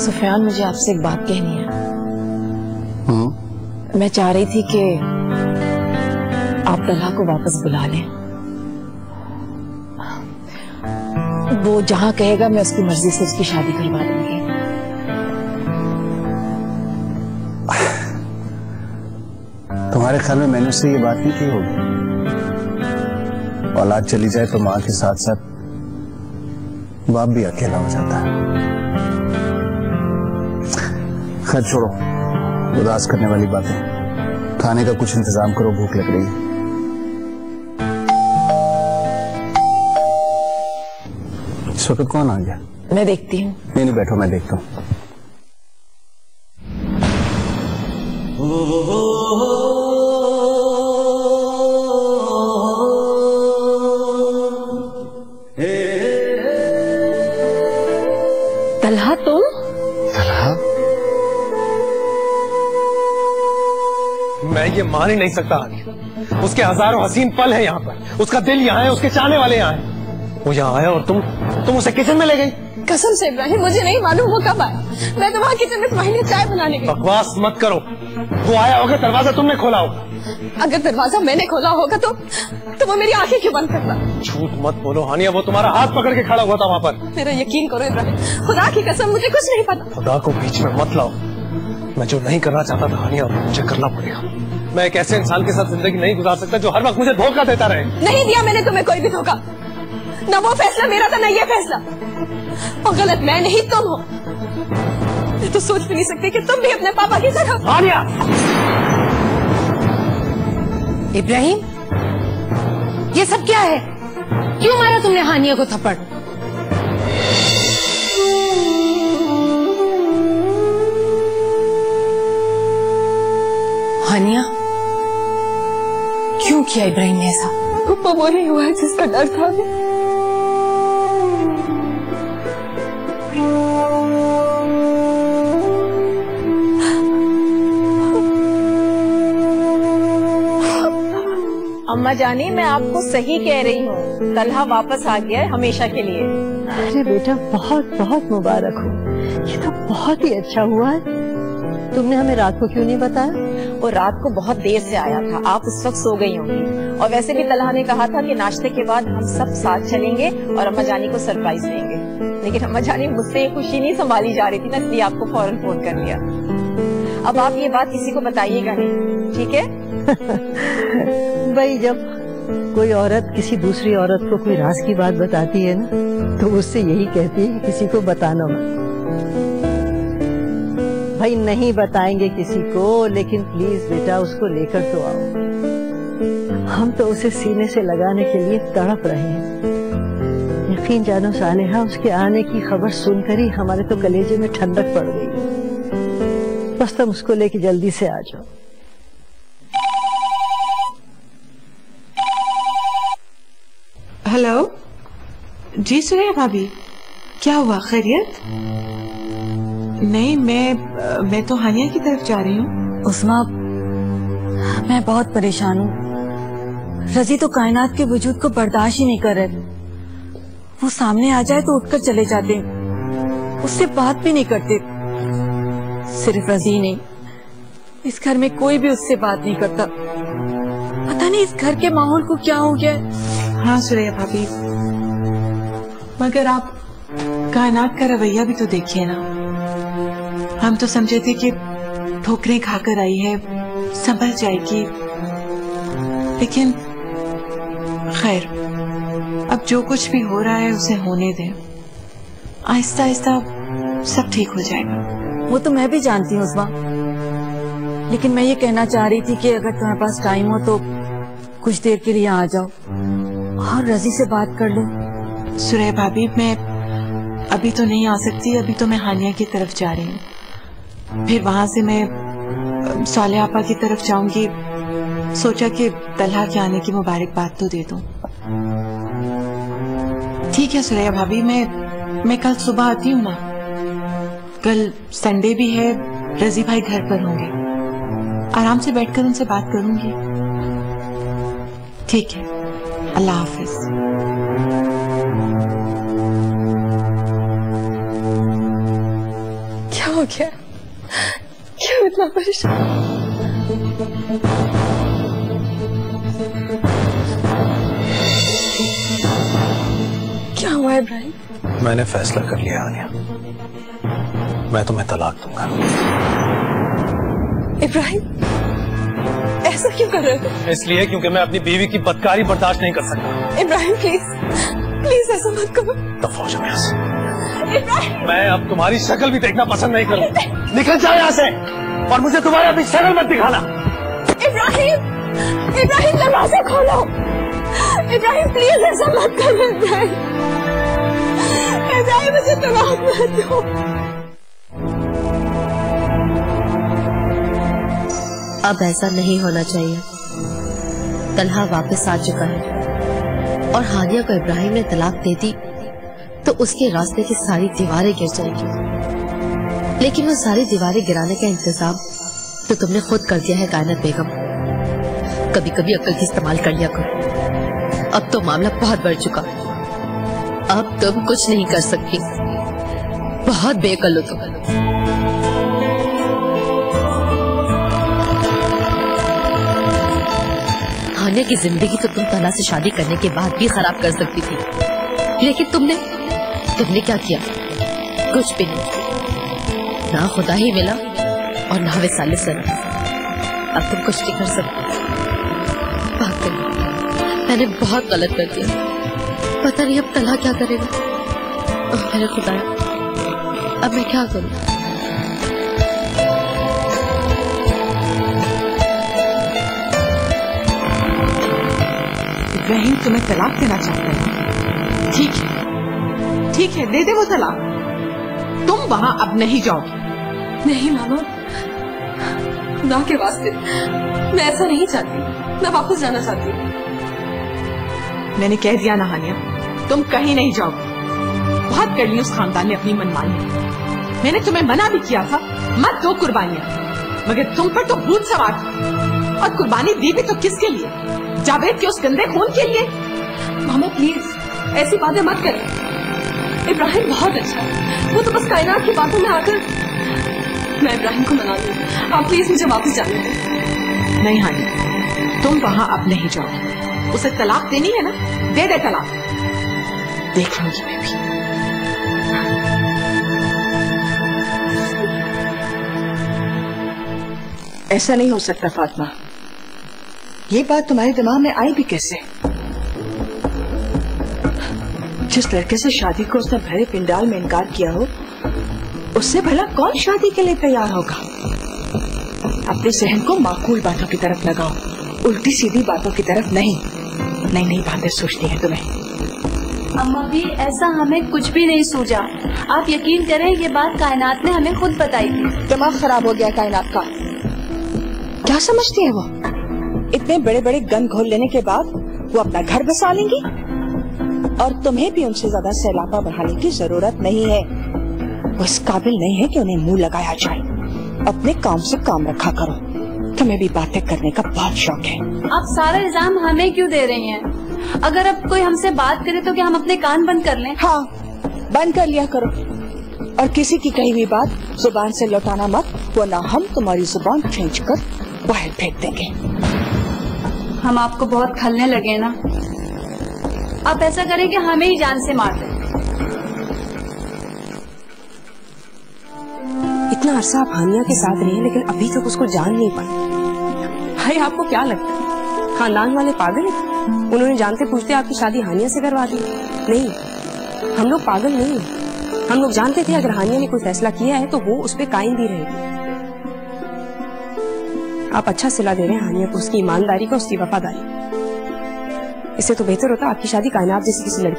सुफियान, मुझे आपसे एक बात कहनी है। मैं चाह रही थी कि आप तलहा को वापस बुला लें। वो जहां कहेगा मैं उसकी मर्जी से उसकी शादी करवा दूंगी। तुम्हारे ख्याल में मैंने उससे ये बात नहीं की होगी? औलाद चली जाए तो माँ के साथ साथ बाप भी अकेला हो जाता है। खैर छोड़ो, उदास करने वाली बातें। खाने का कुछ इंतजाम करो, भूख लग रही है। इस वक्त कौन आ गया? मैं देखती हूँ। नहीं नहीं, बैठो, मैं देखता हूँ। तलहा, तुम? तलहा? मैं ये मान ही नहीं सकता हानिया। उसके हजारों हसीन पल है यहाँ पर, उसका दिल यहाँ है, उसके चाहने वाले यहाँ हैं। वो यहाँ आया और तुम उसे किचन में ले गई। कसम से इब्राहिम, मुझे नहीं मालूम वो कब आया। मैं तो वहाँ किचन में तुम्हारे चाय बनाने गई। बकवास मत करो। वो आया होगा, दरवाजा तुमने खोला होगा। अगर दरवाजा मैंने खोला होगा तो वो मेरी आंखें क्यों बंद करता? झूठ मत बोलो हानिया, वो तुम्हारा हाथ पकड़ के खड़ा हुआ था वहाँ पर। मेरा यकीन करो इब्राहिम, खुदा की कसम मुझे कुछ नहीं पता। खुदा को बीच में मत लाओ। मैं जो नहीं करना चाहता था हानिया, मुझे करना पड़ेगा। मैं एक ऐसे इंसान के साथ जिंदगी नहीं गुजार सकता जो हर वक्त मुझे धोखा देता रहे। नहीं दिया मैंने तुम्हें कोई भी धोखा। न वो फैसला मेरा था, न ये फैसला। और गलत मैं नहीं, तुम हो। मैं तो सोच भी नहीं सकती कि तुम भी अपने पापा की तरह। हानिया! इब्राहिम, ये सब क्या है? क्यों मारा तुमने हानिया को थप्पड़? हानिया, क्यों किया इब्राहिम ने ऐसा? पापा वही हुआ जिसका डर था। अम्मा जानी, मैं आपको सही कह रही हूँ। तलहा वापस आ गया है हमेशा के लिए। अरे बेटा, बहुत बहुत मुबारक हो। ये तो बहुत ही अच्छा हुआ है। तुमने हमें रात को क्यों नहीं बताया? वो रात को बहुत देर से आया था, आप उस वक्त सो गई होंगी। और वैसे भी तलहा ने कहा था कि नाश्ते के बाद हम सब साथ चलेंगे और अम्मा जानी को सरप्राइज देंगे। लेकिन अम्मा जानी मुझसे ये खुशी नहीं संभाली जा रही थी ना, इसलिए आपको फौरन फोन कर लिया। अब आप ये बात किसी को बताइएगा नहीं, ठीक है? भाई, जब कोई औरत किसी दूसरी औरत को कोई राज की बात बताती है ना, तो उससे यही कहती है कि किसी को बताना मत। भाई, नहीं बताएंगे किसी को, लेकिन प्लीज बेटा उसको लेकर तो आओ। हम तो उसे सीने से लगाने के लिए तड़प रहे हैं। यकीन जानो सालेहा, उसके आने की खबर सुनकर ही हमारे तो कलेजे में ठंडक पड़ गई। बस तुम उसको लेके जल्दी से आ जाओ। हेलो जी सुनिए भाभी, क्या हुआ? खैरियत? नहीं, मैं तो हानिया की तरफ जा रही हूँ। उस्मा, मैं बहुत परेशान हूँ। रजी तो कायनात के वजूद को बर्दाश्त ही नहीं कर रहे। वो सामने आ जाए तो उठकर चले जाते, उससे बात भी नहीं करते। सिर्फ रजी नहीं, इस घर में कोई भी उससे बात नहीं करता। पता नहीं इस घर के माहौल को क्या हो गया है। हाँ सुरैया भाभी, मगर आप कायनात का रवैया भी तो देखिए ना। हम तो समझे थे कि ठोकरें खाकर आई है, संभल जाएगी, लेकिन खैर, अब जो कुछ भी हो रहा है उसे होने दें। आहिस्ता आहिस्ता सब ठीक हो जाएगा। वो तो मैं भी जानती हूँ उस्मा, लेकिन मैं ये कहना चाह रही थी कि अगर तुम्हारे पास टाइम हो तो कुछ देर के लिए आ जाओ और रजी से बात कर लो। सुरैया भाभी, मैं अभी तो नहीं आ सकती। अभी तो मैं हानिया की तरफ जा रही हूँ, फिर वहां से मैं साले आपा की तरफ जाऊंगी। सोचा कि तलहा के आने की मुबारकबाद तो दे दूं। ठीक है सुरैया भाभी, मैं कल सुबह आती हूँ ना। कल संडे भी है, रजी भाई घर पर होंगे, आराम से बैठकर उनसे बात करूंगी। ठीक है, अल्लाह हाफिज। गया? क्यों इतना परेशान? क्या हुआ इब्राहिम? मैंने फैसला कर लिया आनिया, मैं तुम्हें तलाक दूंगा। इब्राहिम, ऐसा क्यों कर रहे हो? इसलिए क्योंकि मैं अपनी बीवी की बदकारी बर्दाश्त नहीं कर सकता। इब्राहिम प्लीज, प्लीज ऐसा मत करो। दफा हो जाओ यहाँ से। इब्राहिम, मैं अब तुम्हारी शक्ल भी देखना पसंद नहीं करूंगा। निकल जाओ यहाँ से और मुझे तुम्हारी अपनी शक्ल मत दिखाना। इब्राहिम, इब्राहिम दरवाजा खोलो। इब्राहिम प्लीज ऐसा मत करो। इब्राहिम, इब्राहिम मुझे तलाक मत दो। अब ऐसा नहीं होना चाहिए। तलहा वापस आ चुका है और हानिया को इब्राहिम ने तलाक दे दी तो उसके रास्ते की सारी दीवारें गिर जाएंगी। लेकिन वो सारी दीवारें गिराने का इंतजाम तो तुमने खुद कर दिया है कायनात बेगम। कभी कभी अक्ल की इस्तेमाल कर लिया करो। अब तो मामला बहुत बढ़ चुका। अब तुम कुछ नहीं कर सकती। बहुत बेअक्ल हो तुम। हानिया की जिंदगी तो तुम तला से शादी करने के बाद भी खराब कर सकती थी, लेकिन तुमने क्या किया? कुछ भी नहीं। ना खुदा ही मिला और ना विसाले सर। अब तुम कुछ नहीं कर सकते। मैंने बहुत गलत कर दिया। पता नहीं अब तला क्या करेगा। मेरे खुदा, अब मैं क्या करूं? इब्राहिम तुम्हें तलाक देना चाहता है। ठीक है, दे दे वो तलाक। तुम वहां अब नहीं जाओगी। नहीं मामा, खुदा के वास्ते मैं ऐसा नहीं चाहती। मैं वापस जाना चाहती हूँ। मैंने कह दिया ना हानिया, तुम कहीं नहीं जाओगी। बहुत कर ली उस खानदान ने अपनी मनमानी। मैंने तुम्हें मना भी किया था मत दो कुर्बानियां, मगर तुम पर तो भूत सवार था। और कुर्बानी दी भी तो किसके लिए? जावेद के उस गंदे खून के लिए। मामा प्लीज ऐसी बातें मत करें। इब्राहिम बहुत अच्छा है। वो तो बस कायनात की बातों में आकर। मैं इब्राहिम को मना लूं। आप प्लीज मुझे वापस जाने दें। नहीं हानिया, तुम वहां अब नहीं जाओगी। उसे तलाक देनी है ना, दे दे तलाक। देख लूंगी मैं भी। ऐसा नहीं हो सकता फातिमा। ये बात तुम्हारे दिमाग में आई भी कैसे? जिस लड़के से शादी को उसने भरे पिंडाल में इनकार किया हो, उससे भला कौन शादी के लिए तैयार होगा? अपने जहन को माकूल बातों की तरफ लगाओ, उल्टी सीधी बातों की तरफ नहीं। नई नई बातें सोचती है तुम्हें। अम्मा भी ऐसा हमें कुछ भी नहीं सूझा। आप यकीन करें, ये बात कायनात ने हमें खुद बताई थी। दिमाग खराब हो गया कायनात का। क्या समझती है वो? इतने बड़े बड़े गन घोल लेने के बाद वो अपना घर बसा लेंगी? और तुम्हें भी उनसे ज्यादा सैलाबा बढ़ाने की जरूरत नहीं है। वो इस काबिल नहीं है कि उन्हें मुंह लगाया जाए। अपने काम से काम रखा करो। तुम्हें भी बातें करने का बहुत शौक है। आप सारा इल्जाम हमें क्यों दे रही हैं? अगर अब कोई हमसे बात करे तो क्या हम अपने कान बंद कर लें? हाँ, बंद कर लिया करो। और किसी की कही हुई बात जुबान से लौटाना मत, वरना हम तुम्हारी जुबान खींचकर बाहर फेंक देंगे। हम आपको बहुत खलने लगे ना। आप ऐसा करें कि हमें ही जान से मार दें। इतना अरसा आप हानिया के साथ रहे, लेकिन अभी तक उसको जान नहीं पाए। भाई आपको क्या लगता है खानदान वाले पागल हैं? उन्होंने जानते पूछते आपकी शादी हानिया से करवा दी? नहीं, हम लोग पागल नहीं हैं। हम लोग जानते थे अगर हानिया ने कोई फैसला किया है तो वो उस पर कायम भी रहेगी। आप अच्छा सिला दे रहे हैं हानिया को, उसकी ईमानदारी को, उसकी वफादारी। इससे तो बेहतर होता आपकी शादी कायनात जैसी किसी लड़की